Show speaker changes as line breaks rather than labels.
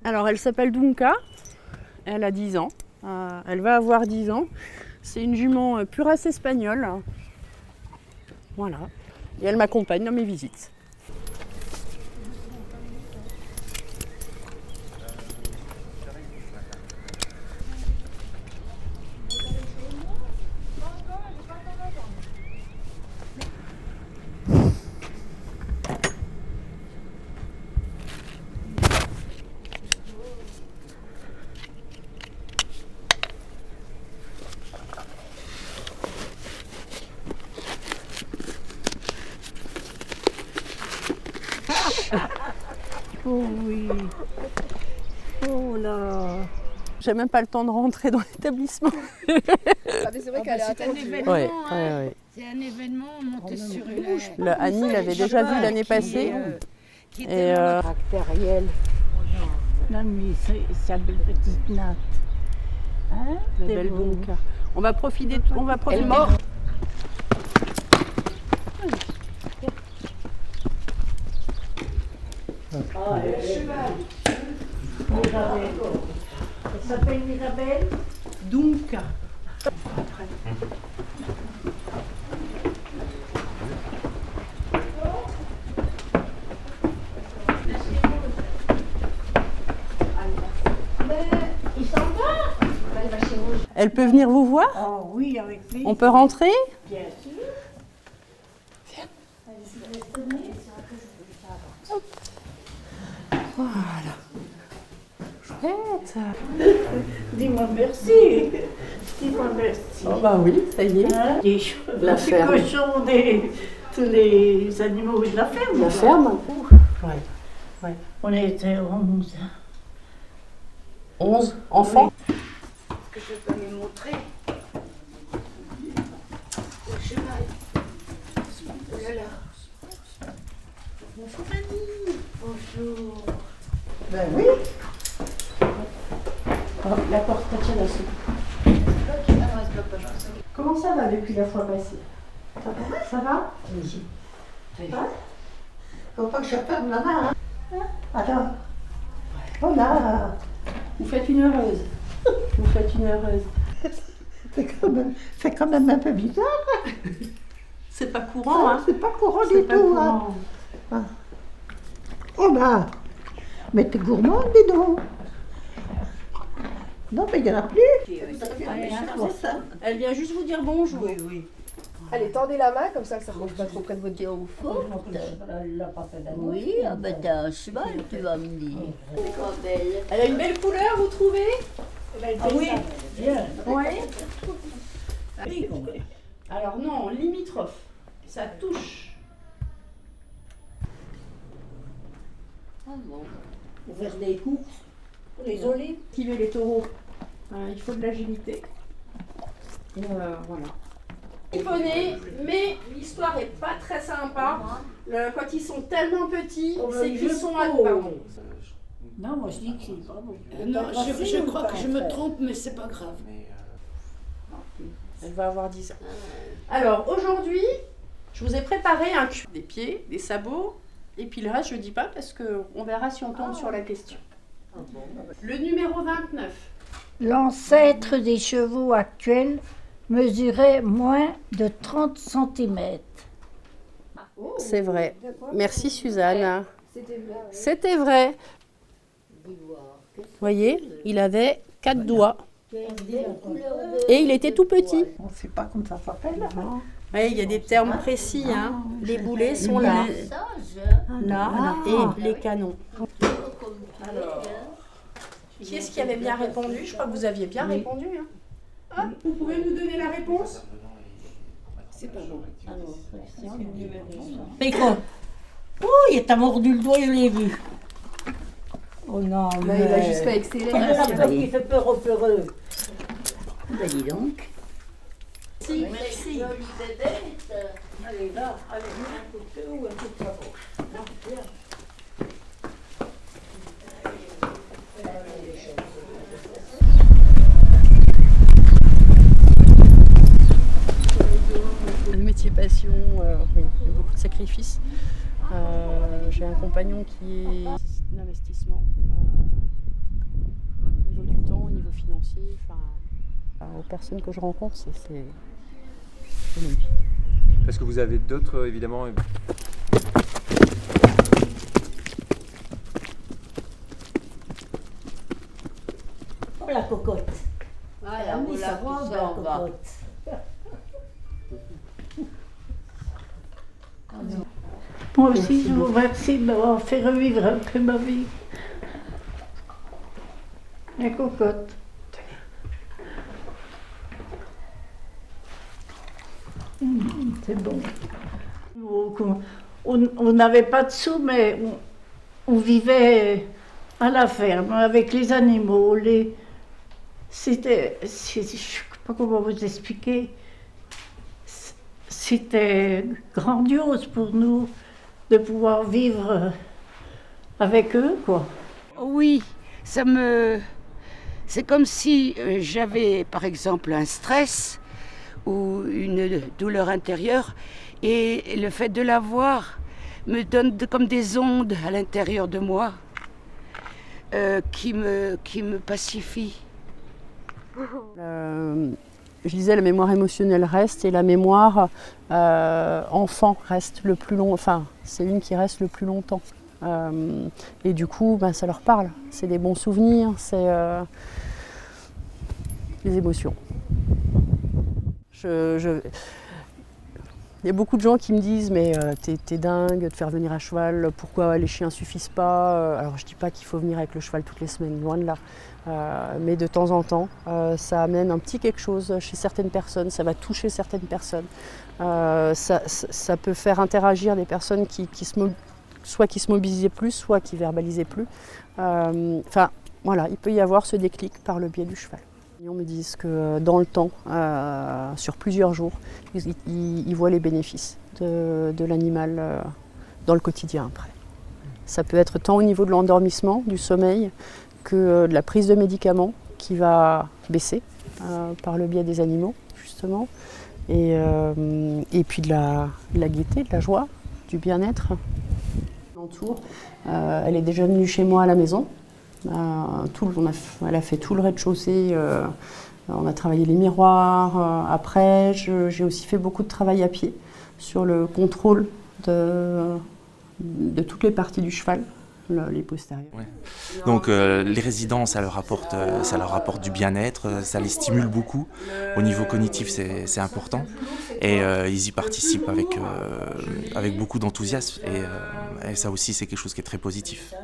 Alors, elle s'appelle Dunca. Elle a 10 ans. Elle va avoir 10 ans. C'est une jument pure race espagnole. Voilà. Et elle m'accompagne dans mes visites.
Oh oui. Oh là.
J'ai même pas le temps de rentrer dans l'établissement.
Ah, mais c'est vrai qu'elle est attendue.
Ouais.
C'est un événement, on monte sur une...
Annie l'avait déjà vu l'année passée. Et
Caractériel. Non, mais c'est sa belle petite natte. Hein?
la belle Dunca. On va profiter.
Elle est morte. Ah, le cheval. Mirabelle. Elle s'appelle Mirabelle.
Dunca.
Il s'en va. Elle va chez vous.
Elle peut venir vous voir?
Oh oui, avec plaisir.
On peut rentrer?
Bien sûr.
Chouette.
Dis-moi merci. Dis-moi merci.
Oh bah oui, ça y est.
Hein? Des
La ferme.
cochons, tous les animaux de la ferme.
La ferme? Ouais.
On était 11.
11 enfants?
Que je peux lui montrer. Le cheval. Oh là là. Bonjour Annie. Bonjour. Ben oui.
Oh, la porte, tiens là. Comment ça va depuis la fois passée? Ça va?
Oui. Faut pas que je perde ma main. Hein? Attends. Voilà.
Vous faites une heureuse. Vous faites une heureuse.
C'est quand même un peu bizarre.
C'est pas courant, hein?
C'est pas courant
C'est
du
pas
tout.
courant.
Hein. Oh là. Mais t'es gourmande, dis donc. Non, mais il n'y en a plus.
Elle vient juste vous dire bonjour.
Oui.
Allez, tendez la main, comme ça ne bouge pas trop près de votre gueule.
Oui, ah ben t'as un cheval, tu vas me dire.
Elle a une belle couleur, vous trouvez?
Oui. Bien.
Oui. Alors non, limitrophe. Ça touche.
Ah bon.
Pour faire des courses. Pour les olives.
Esquiver les taureaux. Il faut de l'agilité. Et voilà. Poney, mais l'histoire est pas très sympa. Quand ils sont tellement petits, c'est qu'ils sont à pardon.
Non, moi je dis que c'est pas bon.
Non, je crois que je me trompe, mais c'est pas grave.
Elle va avoir 10 ans. Alors aujourd'hui, je vous ai préparé un cul. Des pieds, des sabots, et puis le reste je dis pas parce qu'on verra si on tombe sur la question. Le numéro 29.
L'ancêtre des chevaux actuels mesurait moins de 30 cm.
C'est vrai. Merci Suzanne.
C'était bien. Oui.
C'était vrai. Vous voyez, il avait 4 doigts. Et il était tout petit.
On ne sait pas comment ça s'appelle.
Oui, il y a des termes précis. Hein. Les boulets sont là, là, et les canons. Alors, qui est-ce qui avait bien répondu? Je crois que vous aviez bien répondu. Hein. Ah, vous pouvez nous donner la réponse?
C'est pas bon.
Mais quoi? Oh, il t'a mordu le doigt, je l'ai vu. Oh non, mais...
Il va juste pas exceller.
Il y a la peur qui fait peur aux peureux.
Ben dis donc.
Merci.
Allez, là, allez, un coup de feu ou un coup de sabot. Non, viens.
Le métier passion, oui, il y a beaucoup de sacrifices. j'ai un compagnon qui est d'investissement au niveau du temps, au niveau financier, aux personnes que je rencontre, c'est magnifique.
Est-ce que vous avez d'autres, évidemment?
Oh la cocotte.
Voilà,
Oui, ça va,
tout
la
ça, on va.
cocotte. Moi aussi, je vous remercie de m'avoir fait revivre un peu ma vie. La cocotte. C'est bon. On n'avait pas de sous, mais on vivait à la ferme avec les animaux. C'était, je ne sais pas comment vous expliquer. C'était grandiose pour nous de pouvoir vivre avec eux, quoi.
Oui, c'est comme si j'avais par exemple un stress ou une douleur intérieure et le fait de la voir me donne comme des ondes à l'intérieur de moi qui me pacifient.
Je disais, la mémoire émotionnelle reste et la mémoire enfant reste le plus long. Enfin, c'est une qui reste le plus longtemps. Et du coup, ça leur parle. C'est des bons souvenirs, c'est des émotions. Il y a beaucoup de gens qui me disent mais t'es dingue de faire venir un cheval, pourquoi les chiens suffisent pas? Alors je dis pas qu'il faut venir avec le cheval toutes les semaines, loin de là. Mais de temps en temps, ça amène un petit quelque chose chez certaines personnes, ça va toucher certaines personnes. Ça peut faire interagir des personnes soit qui se mobilisaient plus, soit qui verbalisaient plus. Enfin voilà, il peut y avoir ce déclic par le biais du cheval. On me dit que dans le temps, sur plusieurs jours, ils voient les bénéfices de l'animal dans le quotidien après. Ça peut être tant au niveau de l'endormissement, du sommeil, que de la prise de médicaments qui va baisser par le biais des animaux, justement. Et puis de la gaieté, de la joie, du bien-être. Elle est déjà venue chez moi à la maison. Elle a fait tout le rez-de-chaussée, on a travaillé les miroirs. Après, j'ai aussi fait beaucoup de travail à pied sur le contrôle de toutes les parties du cheval, les postérieurs.
Ouais. Donc les résidents, ça leur apporte du bien-être, ça les stimule beaucoup. Au niveau cognitif, c'est important. Et ils y participent avec beaucoup d'enthousiasme. Et ça aussi, c'est quelque chose qui est très positif.